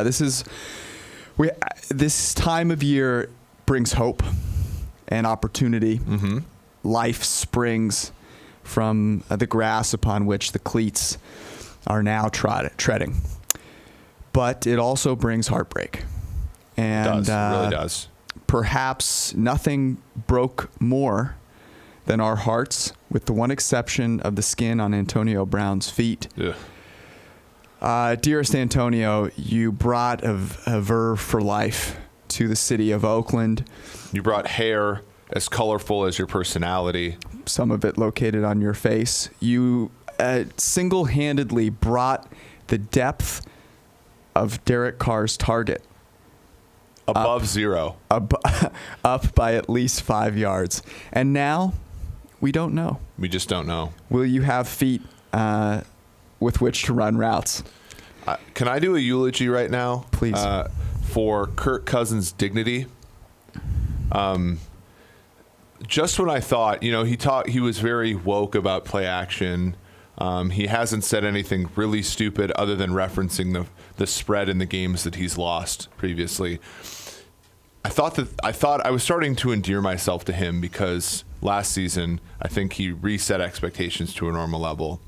This time of year brings hope and opportunity. Mm-hmm. Life springs from the grass upon which the cleats are now treading. But it also brings heartbreak. And it really does. Perhaps nothing broke more than our hearts, with the one exception of the skin on Antonio Brown's feet. Yeah. Dearest Antonio, you brought a verve for life to the city of Oakland. You brought hair as colorful as your personality. Some of it located on your face. You single-handedly brought the depth of Derek Carr's target above zero. Up by at least 5 yards. And now, we don't know. We just don't know. Will you have feet with which to run routes? Can I do a eulogy right now? Please. For Kirk Cousins' dignity. Just when I thought, he was very woke about play action. He hasn't said anything really stupid other than referencing the spread in the games that he's lost previously. I thought I was starting to endear myself to him because last season I think he reset expectations to a normal level.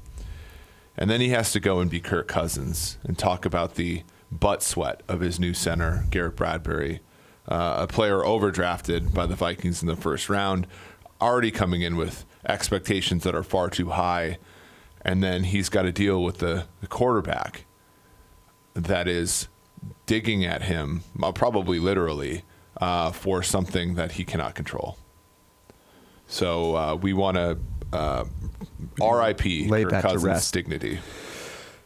And then he has to go and be Kirk Cousins and talk about the butt sweat of his new center, Garrett Bradbury, a player overdrafted by the Vikings in the first round, already coming in with expectations that are far too high. And then he's got to deal with the quarterback that is digging at him, probably literally, for something that he cannot control. So we want to R.I.P. Lay Kirk that to Cousins' rest. dignity.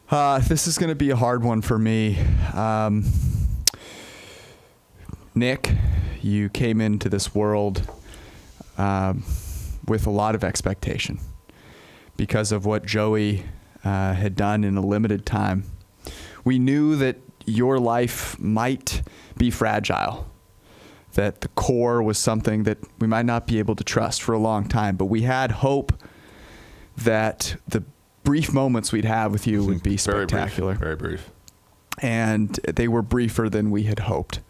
This is going to be a hard one for me. Nick, you came into this world with a lot of expectation because of what Joey had done in a limited time. We knew that your life might be fragile, that the core was something that we might not be able to trust for a long time, but we had hope that the brief moments we'd have with you would be spectacular. Very brief. And they were briefer than we had hoped.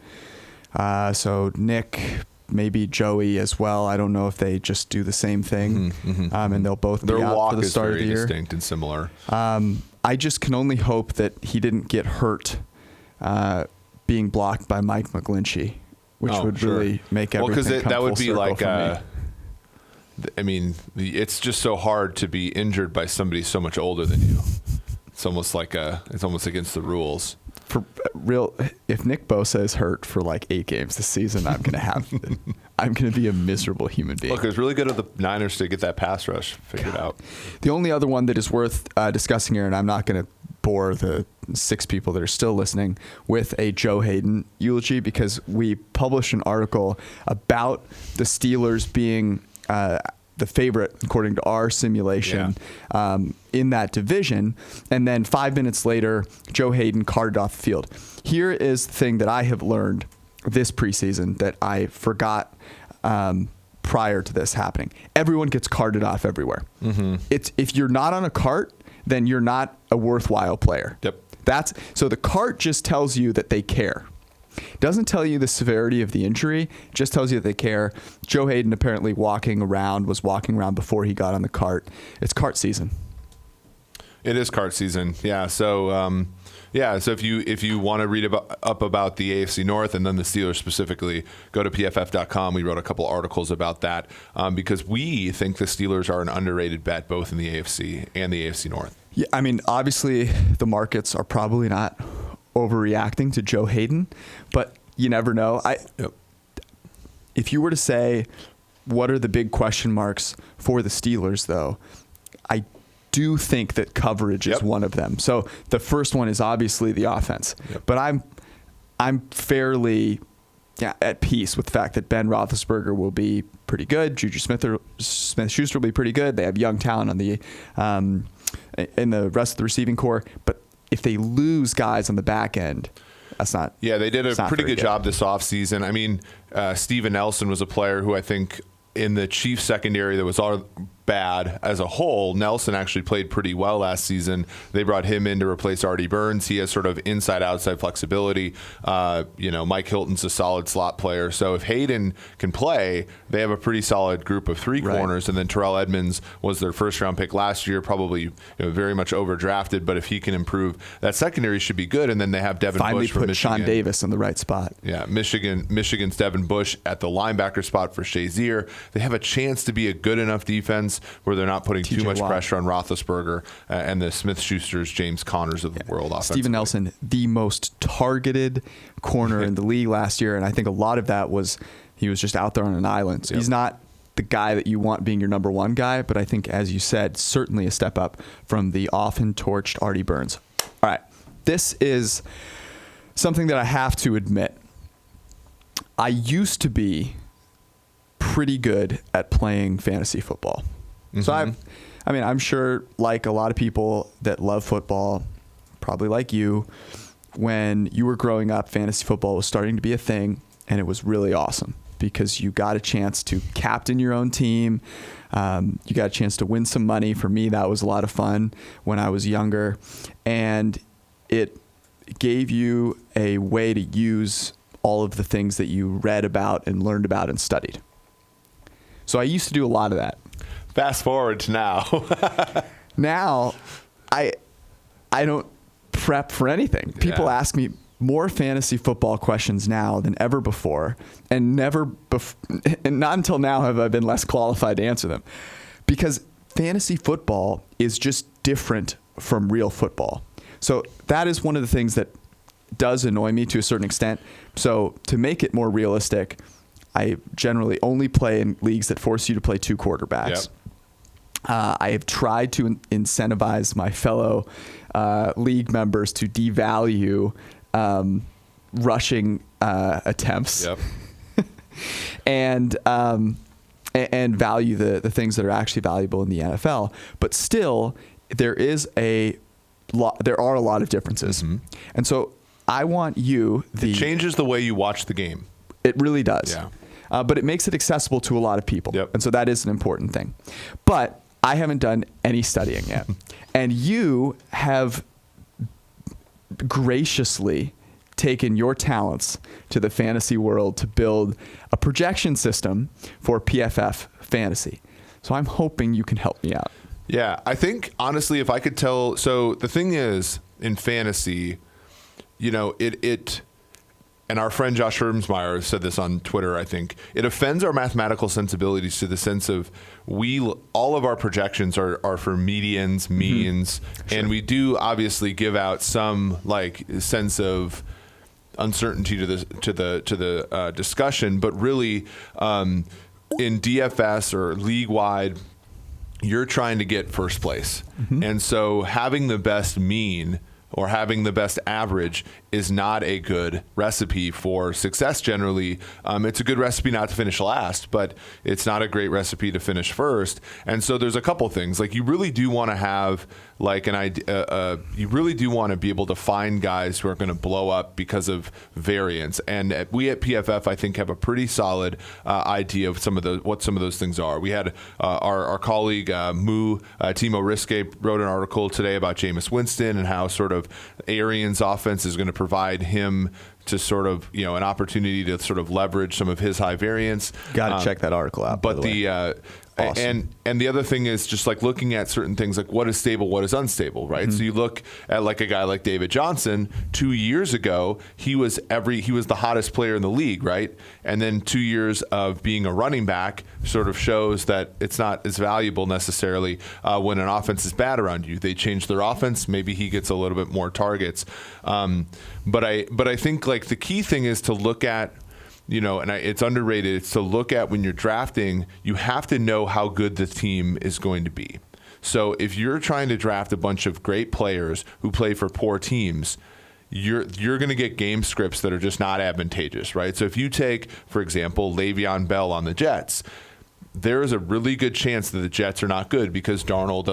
So Nick, maybe Joey as well. I don't know if they just do the same thing, and they'll both be out for the start of the year. Their walk is very distinct and similar. I just can only hope that he didn't get hurt being blocked by Mike McGlinchey, which would really make everything come that would full be circle like. for me. I mean, it's just so hard to be injured by somebody so much older than you. It's almost against the rules. For real, if Nick Bosa is hurt for like 8 games this season, I'm gonna be a miserable human being. Look, it was really good of the Niners to get that pass rush figured out. The only other one that is worth discussing here, and I'm not going to bore the 6 people that are still listening with a Joe Hayden eulogy, because we published an article about the Steelers being the favorite according to our simulation in that division, and then 5 minutes later Joe Hayden carted off the field. Here is the thing that I have learned this preseason that I forgot prior to this happening. Everyone gets carted off everywhere. It's if you're not on a cart, then you're not a worthwhile player. So the cart just tells you that they care. Doesn't tell you the severity of the injury, just tells you that they care. Joe Hayden apparently was walking around before he got on the cart. It's cart season. It is cart season. Yeah. So so if you want to read up about the AFC North and then the Steelers specifically, go to PFF.com. We wrote a couple articles about that because we think the Steelers are an underrated bet both in the AFC and the AFC North. Yeah, I mean, obviously the markets are probably not overreacting to Joe Hayden, but you never know. If you were to say, what are the big question marks for the Steelers, though, I do think that coverage is one of them. So the first one is obviously the offense, but I'm fairly at peace with the fact that Ben Roethlisberger will be pretty good. Juju Smith-Schuster will be pretty good. They have young talent on the in the rest of the receiving core, but if they lose guys on the back end, that's not. Yeah, they did a pretty good job this offseason. I mean, Steven Nelson was a player who I think in the Chiefs secondary that was bad as a whole. Nelson actually played pretty well last season. They brought him in to replace Artie Burns. He has sort of inside-outside flexibility. Mike Hilton's a solid slot player. So if Hayden can play, they have a pretty solid group of three corners. And then Terrell Edmonds was their first-round pick last year, probably very much overdrafted. But if he can improve, that secondary should be good. And then they have Devin Finally Bush from put Michigan. Sean Davis in the right spot. Yeah, Michigan's Devin Bush at the linebacker spot for Shazier. They have a chance to be a good enough defense where they're not putting too much pressure on Roethlisberger and the Smith-Schusters, James Connors of the world offensively. Steven Nelson, the most targeted corner in the league last year, and I think a lot of that was he was just out there on an island. So he's not the guy that you want being your number one guy, but I think, as you said, certainly a step up from the often torched Artie Burns. All right, this is something that I have to admit. I used to be pretty good at playing fantasy football. Mm-hmm. So I'm sure, like a lot of people that love football, probably like you, when you were growing up, fantasy football was starting to be a thing, and it was really awesome because you got a chance to captain your own team. You got a chance to win some money. For me, that was a lot of fun when I was younger, and it gave you a way to use all of the things that you read about and learned about and studied. So I used to do a lot of that. Fast forward to now. Now, I don't prep for anything. People ask me more fantasy football questions now than ever before, and and not until now have I been less qualified to answer them, because fantasy football is just different from real football. So that is one of the things that does annoy me to a certain extent. So to make it more realistic, I generally only play in leagues that force you to play two quarterbacks. Yep. I have tried to incentivize my fellow league members to devalue rushing attempts. Yep. and value the things that are actually valuable in the NFL. But still, there are a lot of differences. Mm-hmm. And so I want you... It changes the way you watch the game. It really does. Yeah. But it makes it accessible to a lot of people. Yep. And so that is an important thing. But I haven't done any studying yet. And you have graciously taken your talents to the fantasy world to build a projection system for PFF fantasy. So I'm hoping you can help me out. Yeah, I think, honestly, if I could tell... So the thing is, in fantasy, and our friend Josh Hermsmeyer said this on Twitter, I think, it offends our mathematical sensibilities to the sense of all of our projections are for medians, means, mm-hmm. and we do obviously give out some sense of uncertainty to the discussion, but really in DFS or league-wide, you're trying to get first place. Mm-hmm. And so having the best mean or having the best average is not a good recipe for success generally. It's a good recipe not to finish last, but it's not a great recipe to finish first. And so there's a couple things. You really do want to have an idea. You really do want to be able to find guys who are going to blow up because of variance. And we at PFF, I think, have a pretty solid idea of what some of those things are. We had our colleague Timo Riske wrote an article today about Jameis Winston and how sort of Arians' offense is going to provide him to sort of, an opportunity to sort of leverage some of his high variance. Got to check that article out. But awesome. And the other thing is just looking at certain things like what is stable, what is unstable, right? Mm-hmm. So you look at a guy like David Johnson. 2 years ago, he was the hottest player in the league, right? And then 2 years of being a running back sort of shows that it's not as valuable necessarily when an offense is bad around you. They change their offense, maybe he gets a little bit more targets. But I think the key thing is to look at, it's underrated. It's to look at when you're drafting, you have to know how good the team is going to be. So if you're trying to draft a bunch of great players who play for poor teams, you're going to get game scripts that are just not advantageous, right? So if you take, for example, Le'Veon Bell on the Jets, there is a really good chance that the Jets are not good because Darnold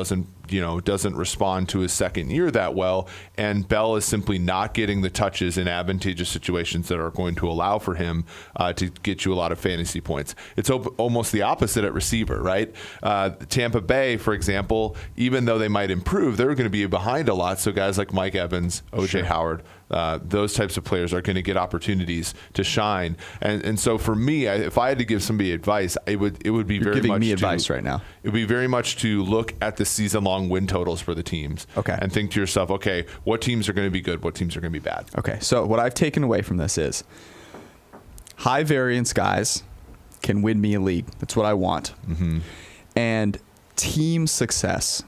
doesn't respond to his second year that well, and Bell is simply not getting the touches in advantageous situations that are going to allow for him to get you a lot of fantasy points. It's almost the opposite at receiver, right? Tampa Bay, for example, even though they might improve, they're going to be behind a lot. So guys like Mike Evans, O.J. Howard, those types of players are going to get opportunities to shine. And so for me, if I had to give somebody advice, it would be You're very giving much me advice right now. It would be very much to look at the season-long win totals for the teams. Okay. And think to yourself, okay, what teams are going to be good? What teams are going to be bad? Okay, so what I've taken away from this is high variance guys can win me a league. That's what I want. Mm-hmm. And team success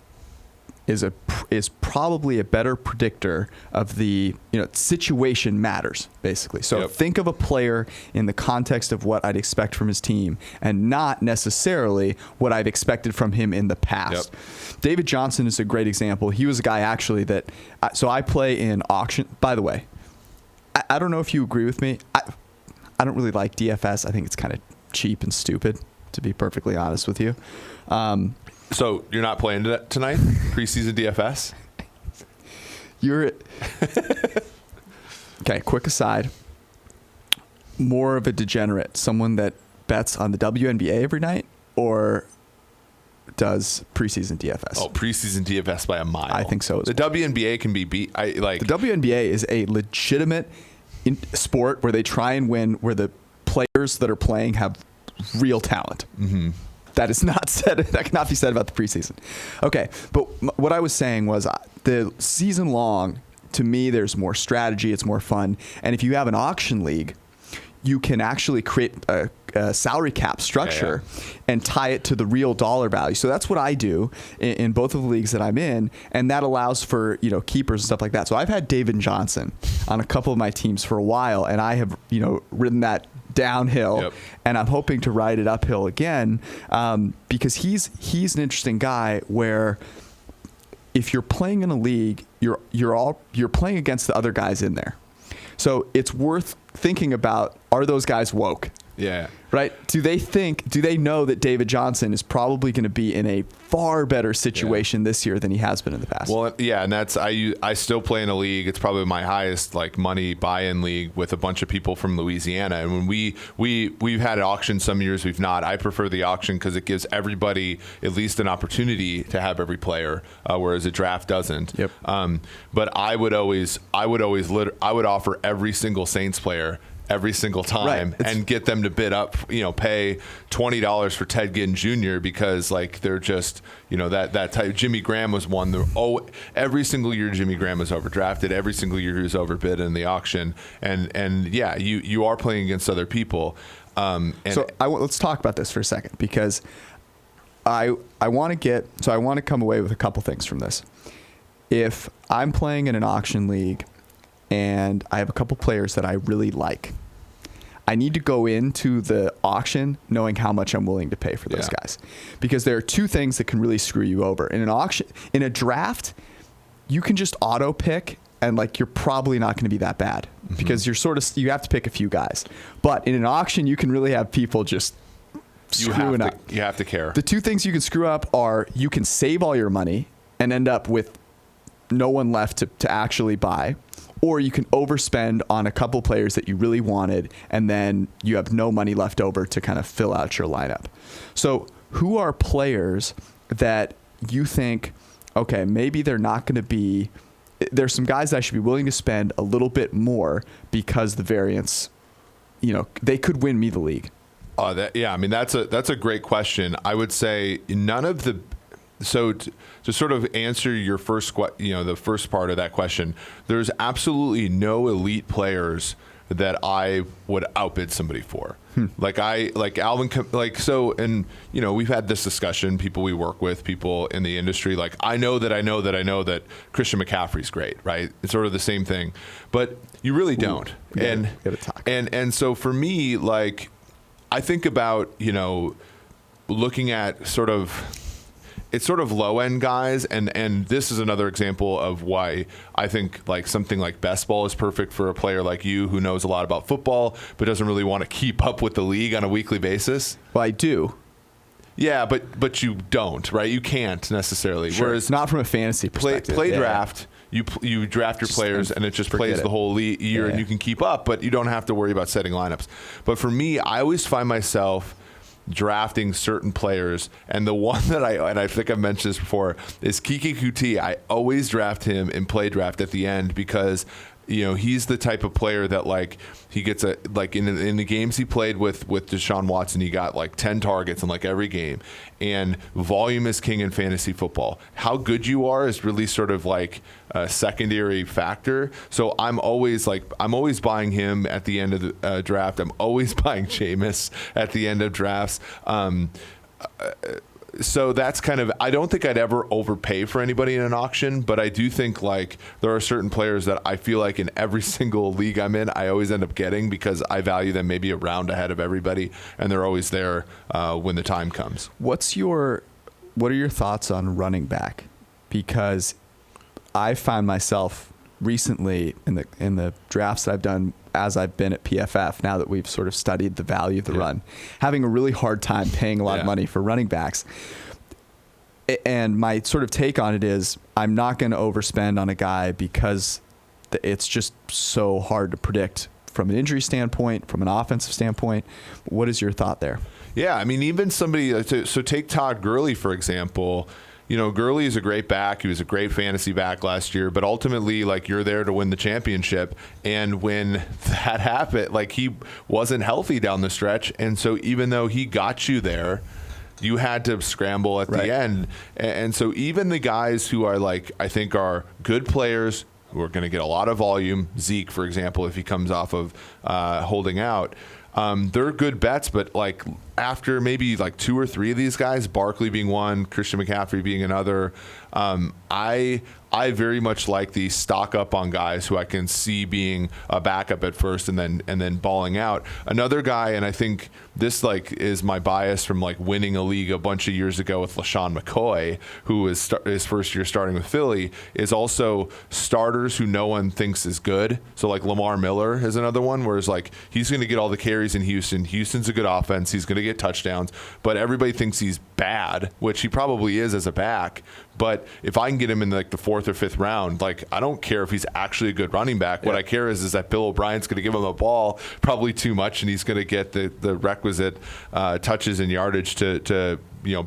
is probably a better predictor of the situation matters, basically. So think of a player in the context of what I'd expect from his team and not necessarily what I've expected from him in the past. David Johnson is a great example. He was a guy actually that so I play in auction. By the way, I don't know if you agree with me. I don't really like DFS. I think it's kind of cheap and stupid, to be perfectly honest with you. So you're not playing tonight? Preseason DFS? Okay, quick aside. More of a degenerate, someone that bets on the WNBA every night or does preseason DFS? Oh, preseason DFS by a mile. I think so as well. The WNBA can be beat. The WNBA is a legitimate sport where they try and win, where the players that are playing have real talent. Mm-hmm. That is not said. That cannot be said about the preseason. Okay, but what I was saying was the season long. To me, there's more strategy. It's more fun. And if you have an auction league, you can actually create a salary cap structure and tie it to the real dollar value. So that's what I do in both of the leagues that I'm in, and that allows for keepers and stuff like that. So I've had David Johnson on a couple of my teams for a while, and I have ridden that downhill, and I'm hoping to ride it uphill again because he's an interesting guy where if you're playing in a league, you're playing against the other guys in there. So it's worth thinking about, are those guys woke? Yeah. Right? Do they know that David Johnson is probably going to be in a far better situation this year than he has been in the past? Well, yeah, and that's I still play in a league. It's probably my highest money buy-in league with a bunch of people from Louisiana. And when we've had an auction some years, we've not. I prefer the auction because it gives everybody at least an opportunity to have every player, whereas a draft doesn't. Yep. But I would offer every single Saints player every single time and get them to bid up, pay $20 for Ted Ginn Jr. because they're just, that type. Jimmy Graham was one. Every single year Jimmy Graham was overdrafted. Every single year he was overbid in the auction. And yeah, you are playing against other people. Let's talk about this for a second because I want to come away with a couple things from this. If I'm playing in an auction league and I have a couple players that I really like, I need to go into the auction knowing how much I'm willing to pay for those guys. Because there are two things that can really screw you over. In an auction, in a draft, you can just auto pick and you're probably not going to be that bad because you have to pick a few guys. But in an auction, you can really have people just screwing up. You have to care. The two things you can screw up are you can save all your money and end up with no one left to actually buy, or you can overspend on a couple players that you really wanted, and then you have no money left over to kind of fill out your lineup. So who are players that you think, okay, maybe they're not going to be, there's some guys that I should be willing to spend a little bit more because the variance, they could win me the league? That's a great question. I would say none of the. So to sort of answer your the first part of that question, there's absolutely no elite players that I would outbid somebody for. Alvin, we've had this discussion, people we work with, people in the industry, I know that Christian McCaffrey's great, right? It's sort of the same thing, but you really don't. Gotta talk. And so for me, I think about, looking at it's sort of low end guys, and this is another example of why I think something like best ball is perfect for a player like you who knows a lot about football but doesn't really want to keep up with the league on a weekly basis. Well, I do. Yeah, but you don't, right? You can't necessarily. Sure. Whereas not from a fantasy perspective. Play draft, you draft your players and it just plays the whole year and you can keep up, but you don't have to worry about setting lineups. But for me, I always find myself drafting certain players, and the one that I think I've mentioned this before is Kiki Kuti. I always draft him in play draft at the end because he's the type of player that like he gets in the games he played with Deshaun Watson, he got like 10 targets in like every game, and volume is king in fantasy football. How good you are is really sort of like a secondary factor. So I'm always buying him at the end of the draft. I'm always buying Jameis at the end of drafts. So that's kind of, I don't think I'd ever overpay for anybody in an auction, but I do think like there are certain players that I feel like in every single league I'm in, I always end up getting because I value them maybe a round ahead of everybody, and they're always there when the time comes. What are your thoughts on running back? Because I find myself recently in the drafts that I've done as I've been at PFF, now that we've sort of studied the value of the run, having a really hard time paying a lot of money for running backs. And my sort of take on it is I'm not going to overspend on a guy because it's just so hard to predict from an injury standpoint, from an offensive standpoint. What is your thought there? Yeah, I mean, even somebody, so take Todd Gurley, for example. Gurley is a great back. He was a great fantasy back last year, but ultimately, like, you're there to win the championship. And when that happened, like, he wasn't healthy down the stretch. And so even though he got you there, you had to scramble at the end. And so even the guys who are like, I think are good players who are going to get a lot of volume, Zeke, for example, if he comes off of holding out, they're good bets, but like after maybe like 2 or 3 of these guys, Barkley being one, Christian McCaffrey being another, I very much like the stock up on guys who I can see being a backup at first and then balling out. Another guy, and I think this like is my bias from like winning a league a bunch of years ago with LaShawn McCoy, who is his first year starting with Philly, is also starters who no one thinks is good. So like Lamar Miller is another one, whereas like he's going to get all the carries in Houston. Houston's a good offense. He's going to get touchdowns, but everybody thinks he's bad, which he probably is as a back. But if I can get him in like the 4th or 5th round, like I don't care if he's actually a good running back. What I care is that Bill O'Brien's going to give him a ball probably too much, and he's going to get the requisite touches and yardage to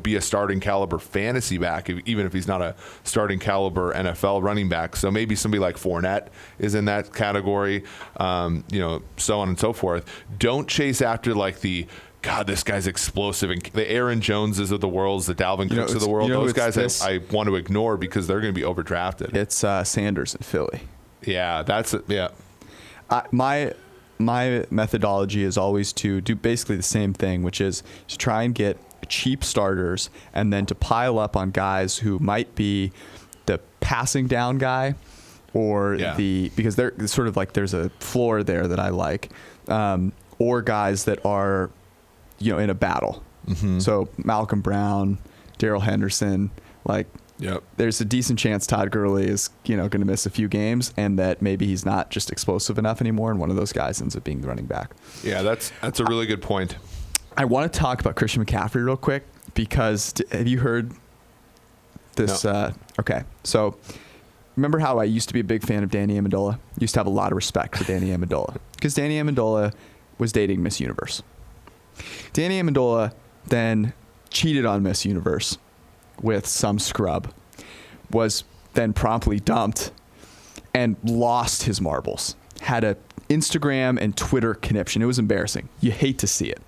be a starting caliber fantasy back, even if he's not a starting caliber NFL running back. So maybe somebody like Fournette is in that category, so on and so forth. Don't chase after like the God, this guy's explosive, and the Aaron Joneses of the world, the Dalvin Cooks of the world, those guys I want to ignore because they're going to be overdrafted. It's Sanders in Philly. Yeah, that's it. Yeah. My methodology is always to do basically the same thing, which is to try and get cheap starters and then to pile up on guys who might be the passing down guy or because they're sort of like there's a floor there that I like, or guys that are in a battle. Mm-hmm. So Malcolm Brown, Darrell Henderson, there's a decent chance Todd Gurley is going to miss a few games, and that maybe he's not just explosive enough anymore, and one of those guys ends up being the running back. Yeah, that's a really good point. I want to talk about Christian McCaffrey real quick because have you heard this? No. Okay, so remember how I used to be a big fan of Danny Amendola? Used to have a lot of respect for Danny Amendola because Danny Amendola was dating Miss Universe. Danny Amendola then cheated on Miss Universe with some scrub, was then promptly dumped, and lost his marbles. Had a Instagram and Twitter conniption. It was embarrassing. You hate to see it.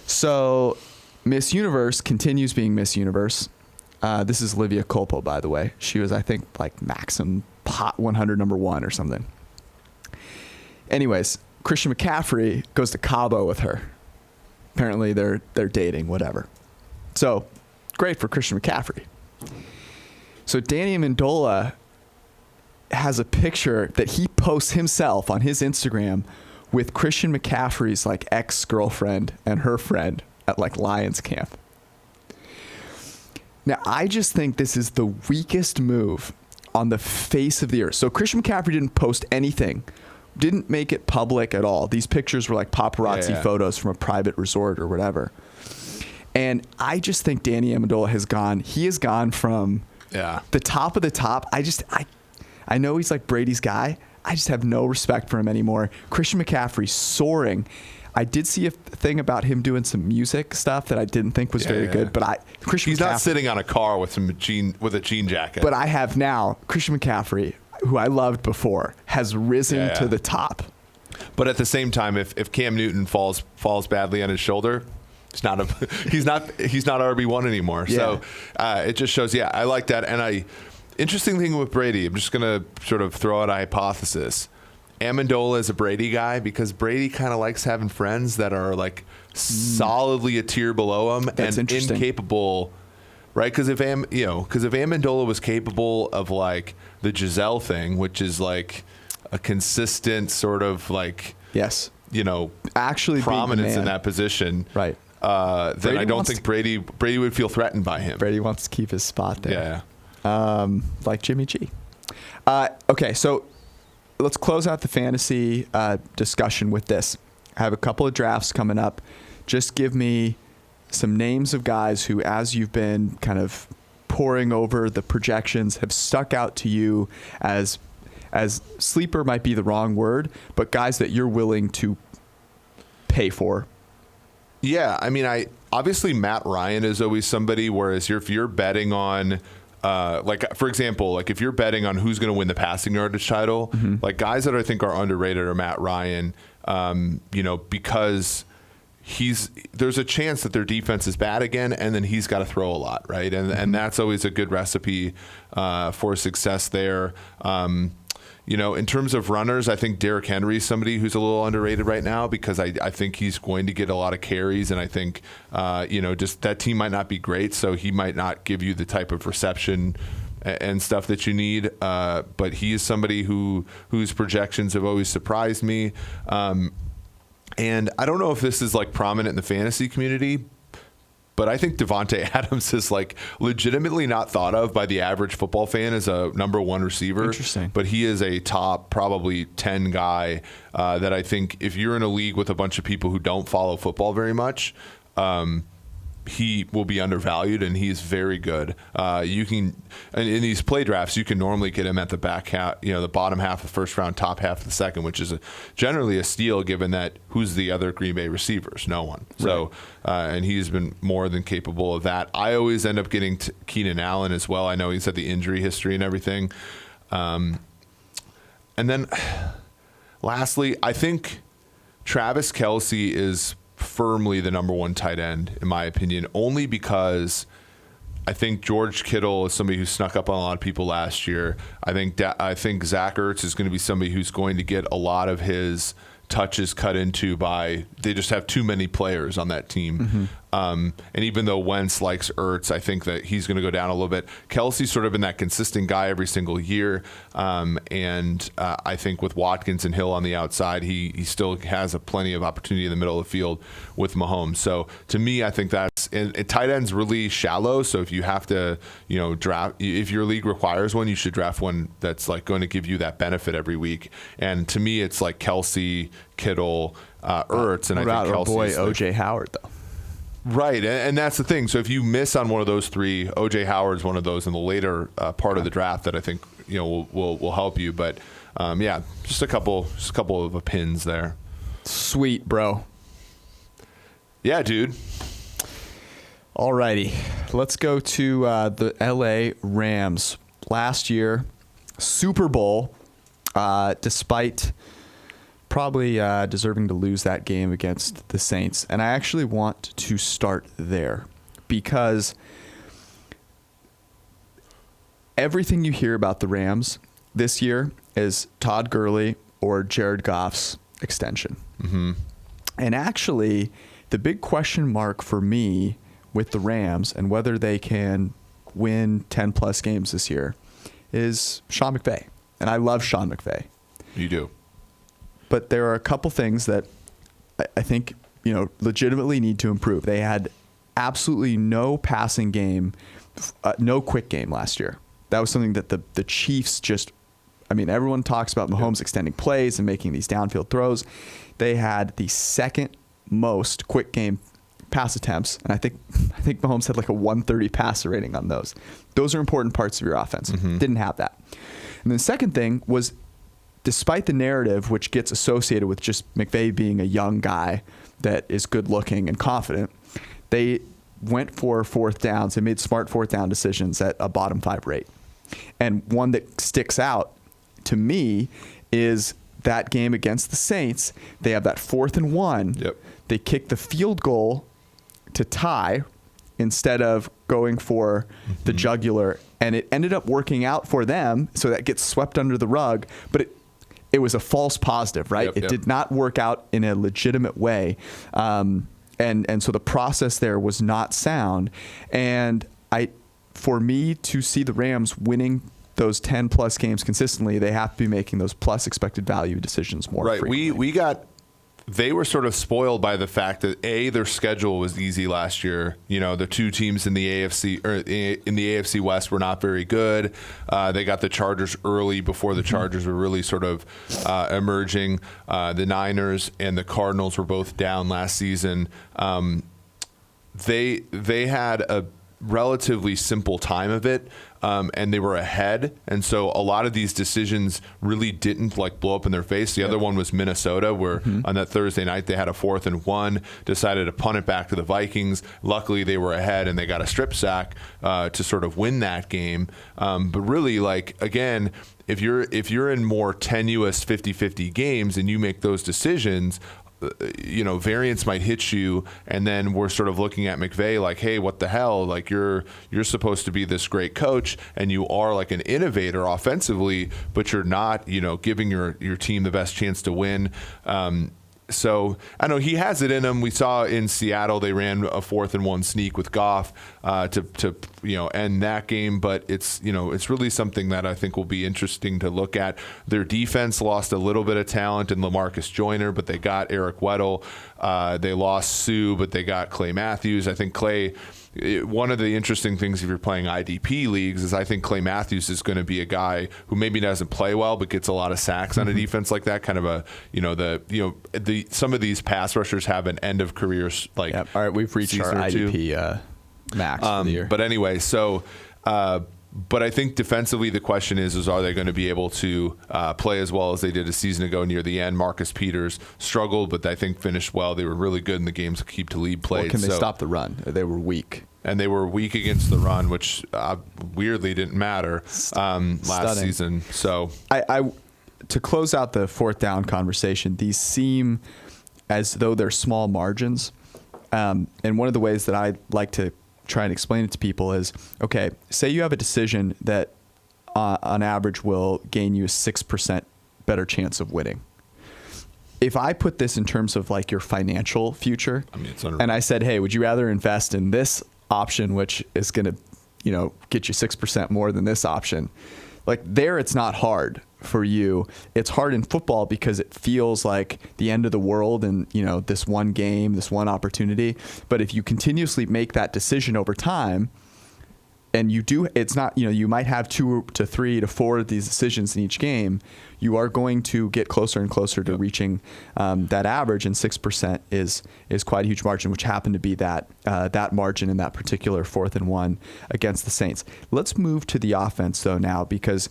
So Miss Universe continues being Miss Universe. This is Olivia Culpo, by the way. She was, I think, like Maxim Hot 100 #1 or something. Anyways, Christian McCaffrey goes to Cabo with her. Apparently they're dating, whatever. So great for Christian McCaffrey. So Danny Amendola has a picture that he posts himself on his Instagram with Christian McCaffrey's like ex-girlfriend and her friend at like Lions camp. Now, I just think this is the weakest move on the face of the earth. So Christian McCaffrey didn't post anything, didn't make it public at all. These pictures were like paparazzi photos from a private resort or whatever. And I just think Danny Amendola has gone from the top of the top. I know he's like Brady's guy. I just have no respect for him anymore. Christian McCaffrey soaring. I did see a thing about him doing some music stuff that I didn't think was very good, but he's not sitting on a car with a jean jacket. But I have now Christian McCaffrey, who I loved before, has risen to the top. But at the same time, if Cam Newton falls badly on his shoulder, he's not RB1 anymore. Yeah. So it just shows. Yeah, I like that. And interesting thing with Brady, I'm just gonna sort of throw out a hypothesis. Amendola is a Brady guy because Brady kind of likes having friends that are like solidly a tier below him and incapable, right? Because if Amendola was capable of like the Giselle thing, which is like a consistent sort of like actually prominence in that position, right? Then I don't think Brady would feel threatened by him. Brady wants to keep his spot there, like Jimmy G. Okay, so let's close out the fantasy discussion with this. I have a couple of drafts coming up. Just give me some names of guys who, as you've been kind of poring over the projections, have stuck out to you as sleeper might be the wrong word, but guys that you're willing to pay for. Yeah, I mean, obviously Matt Ryan is always somebody, whereas if you're betting on like, for example, like if you're betting on who's going to win the passing yardage title, like guys that I think are underrated are Matt Ryan, because there's a chance that their defense is bad again, and then he's got to throw a lot, right? And that's always a good recipe for success there. In terms of runners, I think Derrick Henry is somebody who's a little underrated right now because I think he's going to get a lot of carries, and I think, just that team might not be great, so he might not give you the type of reception and stuff that you need. But he is somebody whose projections have always surprised me. And I don't know if this is like prominent in the fantasy community, but I think Devontae Adams is like legitimately not thought of by the average football fan as a number one receiver. Interesting. But he is a top probably 10 guy that I think if you're in a league with a bunch of people who don't follow football very much, he will be undervalued, and he's very good. You can, in these play drafts, you can normally get him at the back half, the bottom half of the first round, top half of the second, which is generally a steal given that who's the other Green Bay receivers? No one. Right. So, and he's been more than capable of that. I always end up getting Keenan Allen as well. I know he's had the injury history and everything. And then lastly, I think Travis Kelce is firmly the number one tight end, in my opinion, only because I think George Kittle is somebody who snuck up on a lot of people last year. I think Zach Ertz is going to be somebody who's going to get a lot of his touches cut into by, they just have too many players on that team. And even though Wentz likes Ertz, I think that he's going to go down a little bit. Kelsey's sort of been that consistent guy every single year. And I think with Watkins and Hill on the outside, he still has plenty of opportunity in the middle of the field with Mahomes. So to me, I think that's, and tight end's really shallow. So if you have to, draft, if your league requires one, you should draft one that's like going to give you that benefit every week. And to me, it's like Kelsey, Kittle, Ertz, and I think Kelsey's boy O.J. Howard though. Right, and that's the thing. So if you miss on one of those three, O.J. Howard's one of those in the later part of the draft that I think will help you. But just a couple of pins there. Sweet, bro. Yeah, dude. Alrighty, let's go to the L.A. Rams. Last year, Super Bowl, despite probably deserving to lose that game against the Saints. And I actually want to start there because everything you hear about the Rams this year is Todd Gurley or Jared Goff's extension. And actually, the big question mark for me with the Rams and whether they can win 10-plus games this year is Sean McVay. And I love Sean McVay. You do. But there are a couple things that I think, legitimately need to improve. They had absolutely no passing game, no quick game last year. That was something that the Chiefs everyone talks about Mahomes extending plays and making these downfield throws. They had the second most quick game pass attempts, and I think Mahomes had like a 130 passer rating on those. Those are important parts of your offense. Didn't have that. And the second thing was, despite the narrative which gets associated with just McVay being a young guy that is good looking and confident, they went for fourth downs and made smart fourth down decisions at a bottom 5 rate. And one that sticks out to me is that game against the Saints. They have that 4th and 1. Yep. They kick the field goal to tie instead of going for the jugular, and it ended up working out for them, so that gets swept under the rug, but it was a false positive, right? It did not work out in a legitimate way, and so the process there was not sound, and for me to see the Rams winning those 10 plus games consistently, they have to be making those plus expected value decisions more frequently. They were sort of spoiled by the fact that their schedule was easy last year. The two teams in the AFC West were not very good. They got the Chargers early before the Chargers were really sort of emerging. The Niners and the Cardinals were both down last season. They had a relatively simple time of it, and they were ahead, and so a lot of these decisions really didn't blow up in their face. The other one was Minnesota, where on that Thursday night they had a 4th and 1, decided to punt it back to the Vikings. Luckily they were ahead and they got a strip sack to sort of win that game. But really, again, if you're in more tenuous 50-50 games and you make those decisions, variance might hit you, and then we're sort of looking at McVay like, hey, what the hell? You're supposed to be this great coach, and you are like an innovator offensively, but you're not, giving your team the best chance to win. So I know he has it in him. We saw in Seattle they ran a 4th and 1 sneak with Goff to end that game. But it's really something that I think will be interesting to look at. Their defense lost a little bit of talent in LaMarcus Joyner, but they got Eric Weddle. They lost Sue, but they got Clay Matthews. I think Clay. One of the interesting things if you're playing IDP leagues is I think Clay Matthews is going to be a guy who maybe doesn't play well but gets a lot of sacks on a defense like that. Kind of some of these pass rushers have an end of career All right, we've reached our IDP max for the year. But anyway, so. But I think defensively, the question is are they going to be able to play as well as they did a season ago near the end? Marcus Peters struggled, but I think finished well. They were really good in the games Keep to Lead played. Well, can they stop the run? They were weak. And they were weak against the run, which weirdly didn't matter last season. So to close out the 4th down conversation, these seem as though they're small margins. And one of the ways that I like to try and explain it to people is, okay, say you have a decision that on average will gain you a 6% better chance of winning. If I put this in terms of your financial future, and I said, hey, would you rather invest in this option, which is going to, get you 6% more than this option? There, it's not hard for you. It's hard in football because it feels like the end of the world and, this one game, this one opportunity. But if you continuously make that decision over time, and it's not, you might have 2 to 3 to 4 of these decisions in each game, you are going to get closer and closer to reaching that average, and 6% is quite a huge margin, which happened to be that margin in that particular 4th and 1 against the Saints. Let's move to the offense though now, because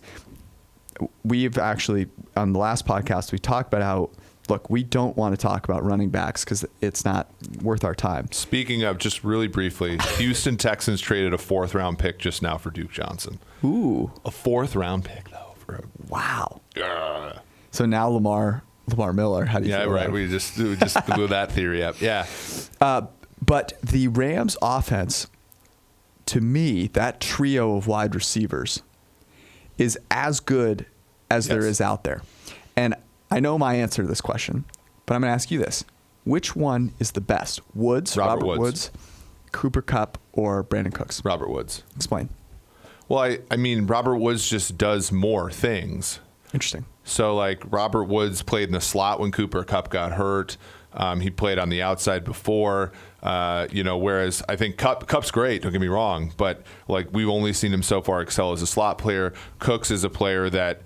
we've actually, on the last podcast, we talked about how, look, we don't want to talk about running backs because it's not worth our time. Speaking of, just really briefly, Houston Texans traded a 4th round pick just now for Duke Johnson. Ooh. A 4th round pick, though. Wow. So now Lamar Miller, how do you feel? Yeah, right. We just blew that theory up. Yeah. But the Rams offense, to me, that trio of wide receivers is as good as there is out there. And I know my answer to this question, but I'm going to ask you this. Which one is the best? Robert Woods, Cooper Kupp, or Brandon Cooks? Robert Woods. Explain. Well, I mean, Robert Woods just does more things. Interesting. So, Robert Woods played in the slot when Cooper Kupp got hurt. He played on the outside before, whereas I think Kupp's great, don't get me wrong, but we've only seen him so far excel as a slot player. Cooks is a player that,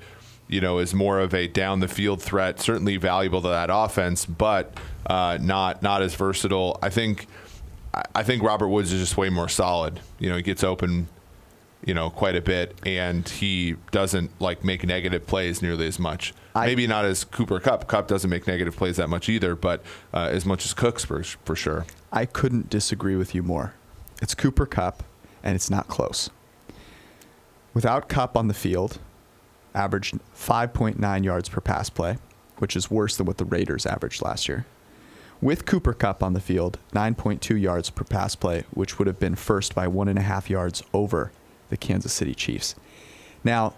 is more of a down the field threat, certainly valuable to that offense, but not as versatile. I think I think Robert Woods is just way more solid. You know, he gets open, quite a bit, and he doesn't make negative plays nearly as much. Maybe not as Cooper Kupp. Kupp doesn't make negative plays that much either, but as much as Cooks for sure. I couldn't disagree with you more. It's Cooper Kupp, and it's not close. Without Kupp on the field, averaged 5.9 yards per pass play, which is worse than what the Raiders averaged last year. With Cooper Kupp on the field, 9.2 yards per pass play, which would have been first by 1.5 yards over the Kansas City Chiefs. Now,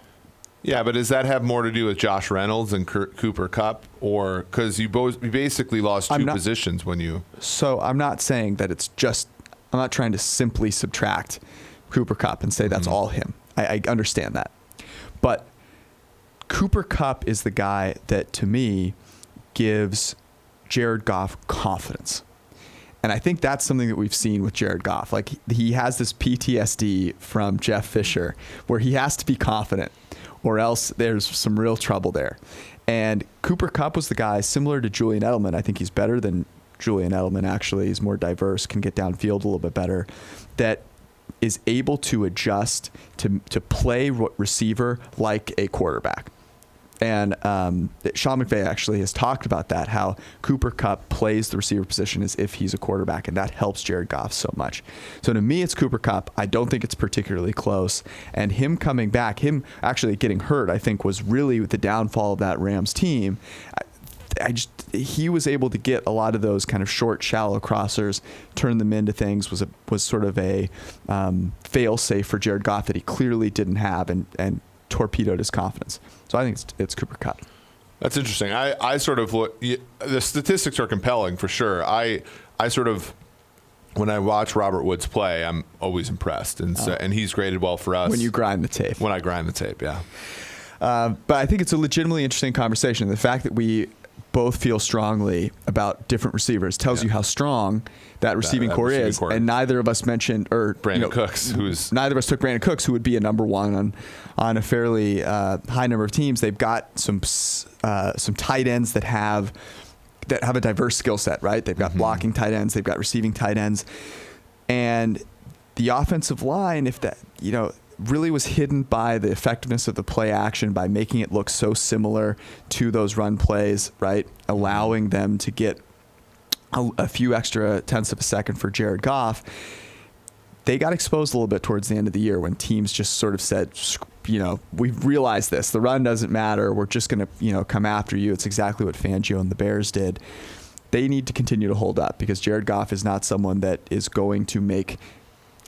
yeah, but does that have more to do with Josh Reynolds and Cooper Kupp, or because you basically lost two positions when you? So I'm not saying that it's just. I'm not trying to simply subtract Cooper Kupp and say that's all him. I understand that, but Cooper Kupp is the guy that, to me, gives Jared Goff confidence. And I think that's something that we've seen with Jared Goff. He has this PTSD from Jeff Fisher where he has to be confident or else there's some real trouble there. And Cooper Kupp was the guy similar to Julian Edelman. I think he's better than Julian Edelman, actually. He's more diverse, can get downfield a little bit better, that is able to adjust to play receiver like a quarterback. And Sean McVay actually has talked about that, how Cooper Kupp plays the receiver position as if he's a quarterback, and that helps Jared Goff so much. So to me, it's Cooper Kupp. I don't think it's particularly close. And him coming back, him actually getting hurt, I think was really the downfall of that Rams team. He was able to get a lot of those kind of short, shallow crossers, turn them into things, was sort of a fail-safe for Jared Goff that he clearly didn't have, and torpedoed his confidence. So I think it's Cooper Kupp. That's interesting. I sort of look, the statistics are compelling for sure. I sort of, when I watch Robert Woods play, I'm always impressed, and he's graded well for us. When you grind the tape. When I grind the tape, yeah. But I think it's a legitimately interesting conversation. The fact that we both feel strongly about different receivers tells you how strong that receiving core is. And neither of us mentioned Brandon Cooks, neither of us took Brandon Cooks, who would be a number one on a fairly high number of teams. They've got some tight ends that have a diverse skill set, right? They've got blocking tight ends, they've got receiving tight ends, and the offensive line, if that really was hidden by the effectiveness of the play action, by making it look so similar to those run plays, right? Allowing them to get a few extra tenths of a second for Jared Goff. They got exposed a little bit towards the end of the year when teams just sort of said, we've realized this. The run doesn't matter. We're just going to, come after you. It's exactly what Fangio and the Bears did. They need to continue to hold up because Jared Goff is not someone that is going to make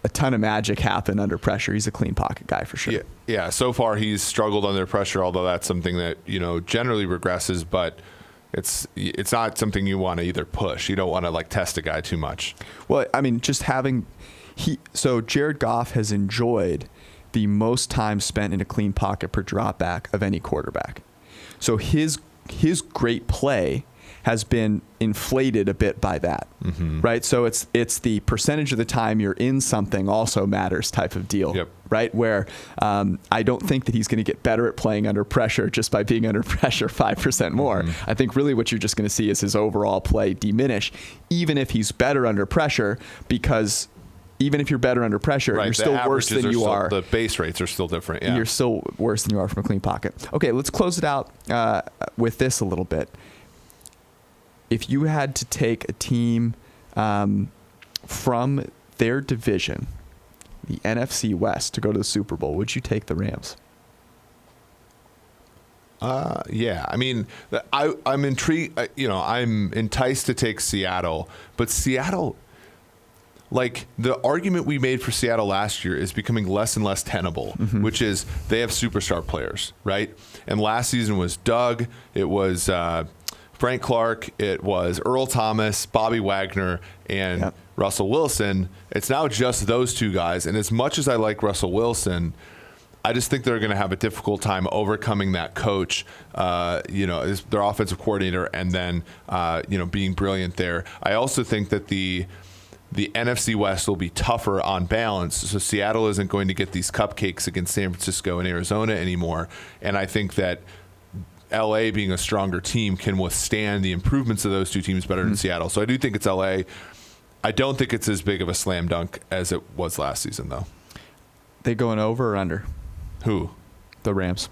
a ton of magic happen under pressure. He's a clean pocket guy for sure. Yeah. So far he's struggled under pressure, although that's something that, generally regresses, but it's not something you want to either push. You don't want to test a guy too much. Well, I mean, just so Jared Goff has enjoyed the most time spent in a clean pocket per drop back of any quarterback. So his great play has been inflated a bit by that, right? So it's the percentage of the time you're in something also matters type of deal, right? Where I don't think that he's going to get better at playing under pressure just by being under pressure 5% more. I think really what you're just going to see is his overall play diminish, even if he's better under pressure, because even if you're better under pressure, you're still worse than you are. The base rates are still different. Yeah. You're still worse than you are from a clean pocket. Okay, let's close it out with this a little bit. If you had to take a team from their division, the NFC West, to go to the Super Bowl, would you take the Rams? Yeah. I mean, I'm intrigued. I'm enticed to take Seattle, but Seattle, the argument we made for Seattle last year is becoming less and less tenable, which is they have superstar players, right? And last season was Doug. It was Frank Clark, it was Earl Thomas, Bobby Wagner, and Russell Wilson. It's now just those two guys. And as much as I like Russell Wilson, I just think they're going to have a difficult time overcoming that coach, their offensive coordinator, and then, being brilliant there. I also think that the NFC West will be tougher on balance. So Seattle isn't going to get these cupcakes against San Francisco and Arizona anymore. And I think that LA, being a stronger team, can withstand the improvements of those two teams better than Seattle. So I do think it's LA. I don't think it's as big of a slam dunk as it was last season, though. They going over or under? Who? The Rams.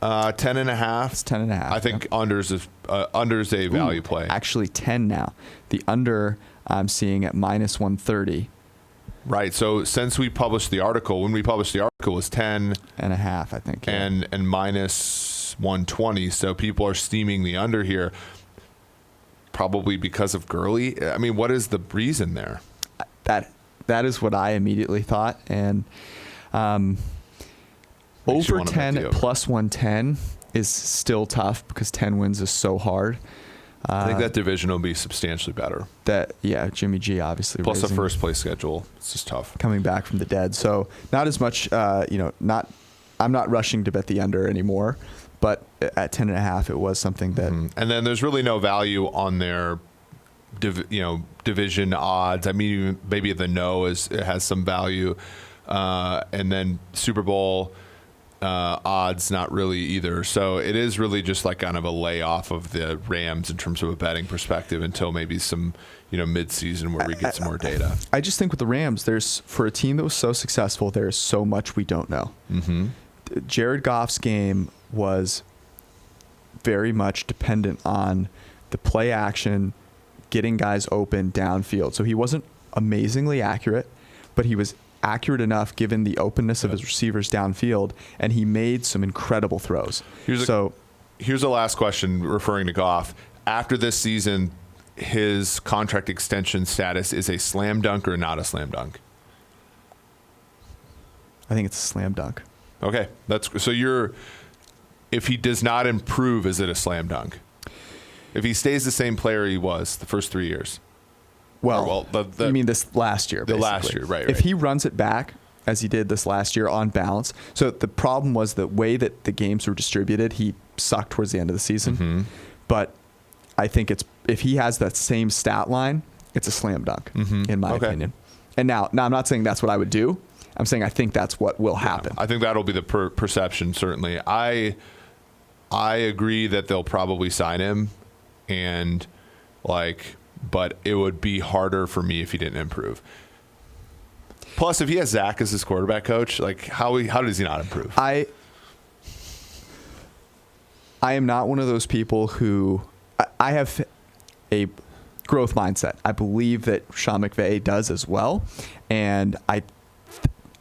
10.5. It's 10.5. I think under's a value play. Actually, 10 now. The under I'm seeing at minus 130. Right. So since we published the article, when we published the article, it was 10 and a half, I think. Yeah. and minus 120. So people are steaming the under here, probably because of Gurley. I mean, what is the reason there? That is what I immediately thought. And over 10 plus 110 is still tough because 10 wins is so hard. I think that division will be substantially better. Jimmy G obviously. Plus the first place schedule, it's just tough. Coming back from the dead, so not as much. I'm not rushing to bet the under anymore, but at 10.5, it was something that. Mm-hmm. And then there's really no value on their, division odds. I mean, maybe the it has some value, and then Super Bowl. Odds not really either. So it is really just like kind of a layoff of the Rams in terms of a betting perspective until maybe some, mid-season where we get some more data. I just think with the Rams, for a team that was so successful, there's so much we don't know. Mm-hmm. Jared Goff's game was very much dependent on the play action, getting guys open downfield. So he wasn't amazingly accurate, but he was accurate enough given the openness of his receivers downfield, and he made some incredible throws. Here's the last question referring to Goff. After this season, his contract extension status is a slam dunk or not a slam dunk? I think it's a slam dunk. Okay. If he does not improve, is it a slam dunk? If he stays the same player he was the first 3 years? Well, you mean this last year, basically. The last year, right. If he runs it back, as he did this last year on balance. So the problem was the way that the games were distributed, he sucked towards the end of the season. Mm-hmm. But I think if he has that same stat line, it's a slam dunk, in my opinion. And now I'm not saying that's what I would do. I'm saying I think that's what will happen. I think that'll be the perception, certainly. I agree that they'll probably sign him, but it would be harder for me if he didn't improve. Plus, if he has Zach as his quarterback coach, how does he not improve? I am not one of those people who I have a growth mindset. I believe that Sean McVay does as well, and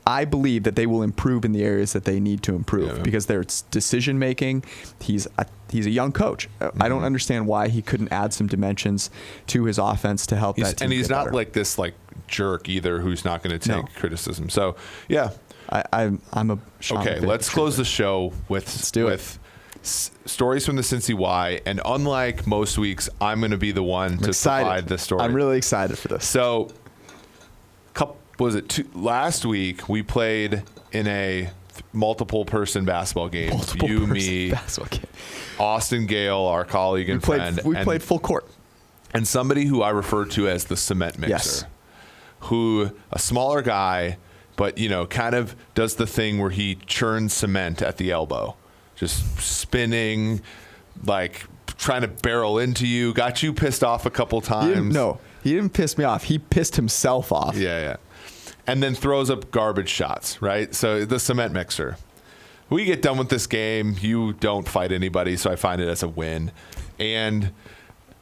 I believe that they will improve in the areas that they need to improve because their decision making. He's a young coach. I don't understand why he couldn't add some dimensions to his offense to help that team. And he's not better. like this jerk either, who's not going to take criticism. So yeah, I'm a Sean okay. McVay Let's close the show with stories from the Cincy Y. And unlike most weeks, I'm going to be the one to provide the story. I'm really excited for this. So, last week we played in a multiple person basketball game. Basketball game. Austin Gale, our colleague and friend. We played full court. And somebody who I refer to as the cement mixer, who a smaller guy, but kind of does the thing where he churns cement at the elbow, just spinning, trying to barrel into you. Got you pissed off a couple times. He didn't piss me off. He pissed himself off. Yeah. And then throws up garbage shots, right? So the cement mixer. We get done with this game. You don't fight anybody, so I find it as a win. And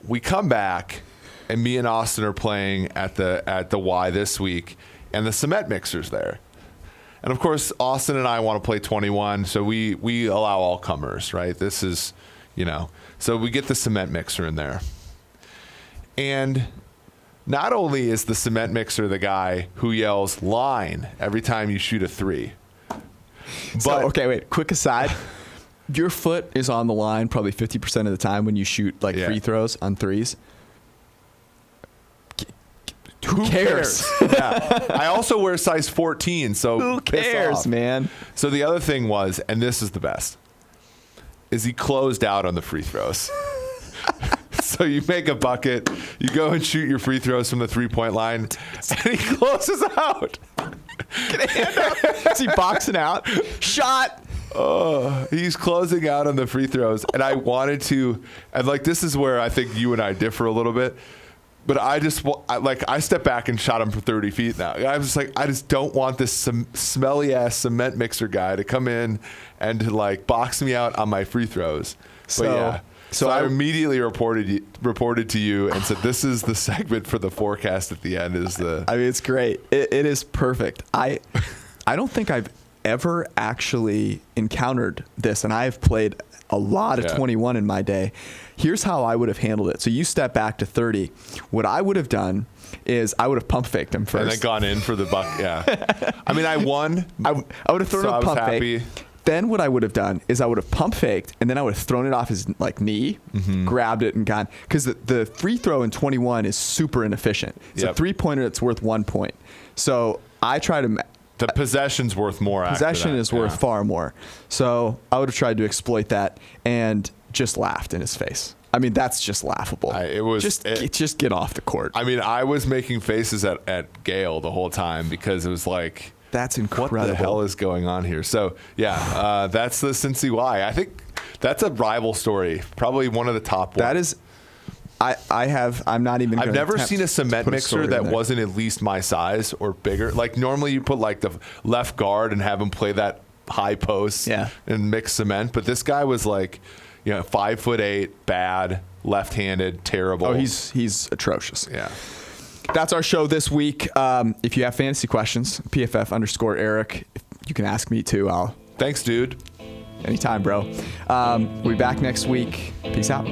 we come back, and me and Austin are playing at the Y this week, and the cement mixer's there. And, of course, Austin and I want to play 21, so we allow all comers, right? This is, So we get the cement mixer in there. And not only is the cement mixer the guy who yells line every time you shoot a three. Quick aside. Your foot is on the line probably 50% of the time when you shoot free throws on threes. Who cares? I also wear size 14, so who cares, man? So the other thing was, and this is the best, is he closed out on the free throws. So you make a bucket, you go and shoot your free throws from the 3-point line, and he closes out. Get a hand up. Is he boxing out? Shot. Oh, he's closing out on the free throws. And I wanted to, and this is where I think you and I differ a little bit. But I step back and shot him for 30 feet now. I was like, I just don't want this smelly ass cement mixer guy to come in and to like box me out on my free throws. But yeah. So I immediately reported to you and said, this is the segment for the forecast at the end. I mean, it's great. It is perfect. I don't think I've ever actually encountered this, and I've played a lot of 21 in my day. Here's how I would have handled it. So you step back to 30. What I would have done is I would have pump faked him first. And then gone in for the buck. Yeah. I mean, I won. I would have thrown a pump fake. Then what I would have done is I would have pump faked, and then I would have thrown it off his like knee, grabbed it, and gone. Because the free throw in 21 is super inefficient. It's a 3-pointer that's worth 1 point. So I try to... The possession's worth more. Possession is worth far more. So I would have tried to exploit that and just laughed in his face. I mean, that's just laughable. Just get off the court. I mean, I was making faces at Gale the whole time because it was like, that's incredible. What the hell is going on here? So yeah, that's the Cincy Y. I think that's a rival story. Probably one of the top ones. That is. I'm not even. I've never seen a cement mixer that wasn't at least my size or bigger. Like normally you put like the left guard and have him play that high post and mix cement. But this guy was like, 5'8", bad, left-handed, terrible. Oh, he's atrocious. Yeah. That's our show this week. If you have fantasy questions, PFF_Eric, you can ask me too. Thanks, dude. Anytime, bro. We'll be back next week. Peace out.